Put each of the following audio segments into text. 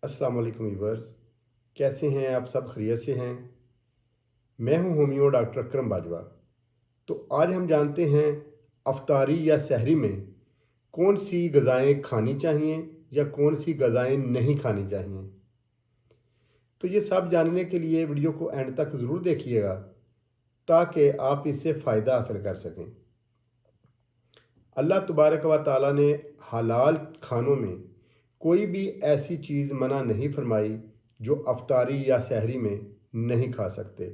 अस्सलाम वालेकुम व्यूअर्स, कैसे हैं आप सब? खैरियत से हैं? मैं हूं होमियो डॉक्टर अकरम बाजवा। तो आज हम जानते हैं अफ्तारी या सहरी में कौन सी ग़िज़ाएँ खानी चाहिए या कौन सी ग़िज़ाएँ नहीं खानी चाहिए। तो ये सब जानने के लिए वीडियो को एंड तक ज़रूर देखिएगा ताकि आप इससे फ़ायदा हासिल कर सकें। अल्लाह तबारक व तआला ने हलाल खानों में कोई भी ऐसी चीज़ मना नहीं फरमाई जो अफ्तारी या सहरी में नहीं खा सकते।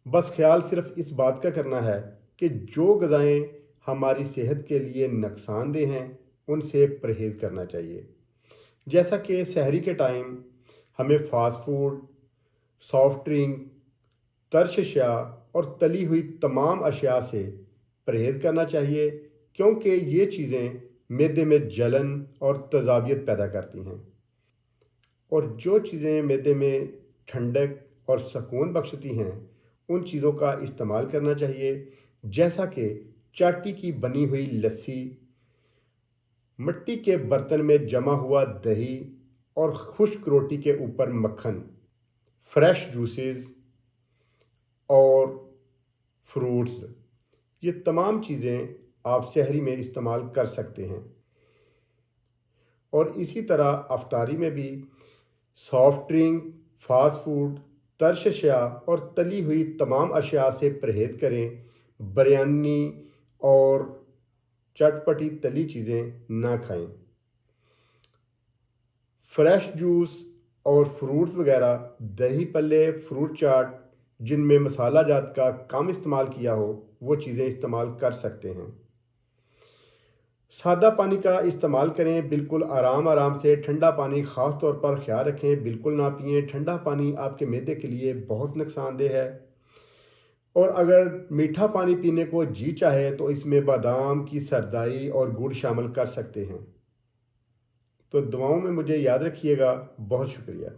बस ख्याल सिर्फ इस बात का करना है कि जो ग़िज़ाएँ हमारी सेहत के लिए नुकसानदेह हैं उनसे परहेज़ करना चाहिए। जैसा कि सहरी के टाइम हमें फ़ास्ट फूड, सॉफ्ट ड्रिंक, तरश अशिया और तली हुई तमाम अशिया से परहेज़ करना चाहिए, क्योंकि ये चीज़ें मैदे में जलन और तेज़ाबियत पैदा करती हैं। और जो चीज़ें मैदे में ठंडक और सुकून बख्शती हैं उन चीज़ों का इस्तेमाल करना चाहिए, जैसा कि चाटी की बनी हुई लस्सी, मिट्टी के बर्तन में जमा हुआ दही और खुश्क रोटी के ऊपर मक्खन, फ्रेश जूसेस और फ्रूट्स। ये तमाम चीज़ें आप सहरी में इस्तेमाल कर सकते हैं। और इसी तरह अफ्तारी में भी सॉफ्ट ड्रिंक, फास्ट फूड, तरश अशिया और तली हुई तमाम अशिया से परहेज़ करें। बिरयानी और चटपटी तली चीज़ें ना खाएं। फ्रेश जूस और फ्रूट्स वगैरह, दही पल्ले, फ्रूट चाट जिनमें मसाला जात का कम इस्तेमाल किया हो वो चीज़ें इस्तेमाल कर सकते हैं। सादा पानी का इस्तेमाल करें, बिल्कुल आराम से। ठंडा पानी ख़ास तौर पर ख्याल रखें, बिल्कुल ना पिएं। ठंडा पानी आपके मैदे के लिए बहुत नुकसानदेह है। और अगर मीठा पानी पीने को जी चाहे तो इसमें बादाम की सरदाई और गुड़ शामिल कर सकते हैं। तो दुआओं में मुझे याद रखिएगा। बहुत शुक्रिया।